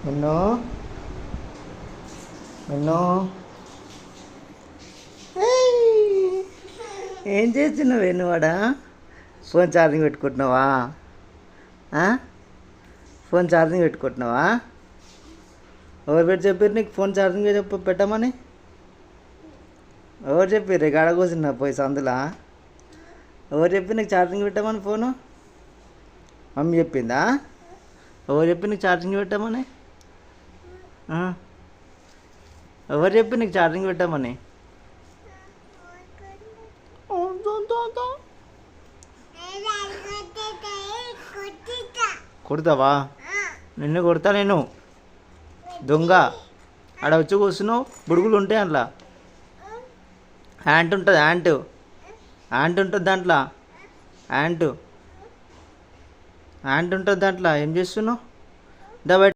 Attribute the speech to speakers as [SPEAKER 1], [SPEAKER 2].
[SPEAKER 1] మిన్ను మిన్ను ఏం చేస్తున్నావు నువ్వాడా? ఫోన్ ఛార్జింగ్ పెట్టుకుంటున్నావా? ఫోన్ ఛార్జింగ్ పెట్టుకుంటున్నావా? ఎవరు పెట్టి చెప్పారు నీకు ఫోన్ ఛార్జింగ్ పెట్టమని? ఎవరు చెప్పారు? గాడ కూర్చున్నా పోయి సందులా. ఎవరు చెప్పి నీకు ఛార్జింగ్ పెట్టమని ఫోను? మమ్మీ చెప్పిందా? ఎవరు చెప్పి నీకు ఛార్జింగ్ పెట్టమని? ఎవరు చెప్పి నీకు ఛార్జింగ్ పెట్టమని? కొడతావా? నిన్ను కొడతా నేను, దొంగ. ఆడ వచ్చి కూర్చున్నావు, బుడుగులు ఉంటాయి అందులో. యాంట్ ఉంటుంది, యాంట్ ఉంటుంది దాంట్లో. యాంట్ ఉంటుంది దాంట్లో. ఏం చేస్తున్నావు? దా బయట.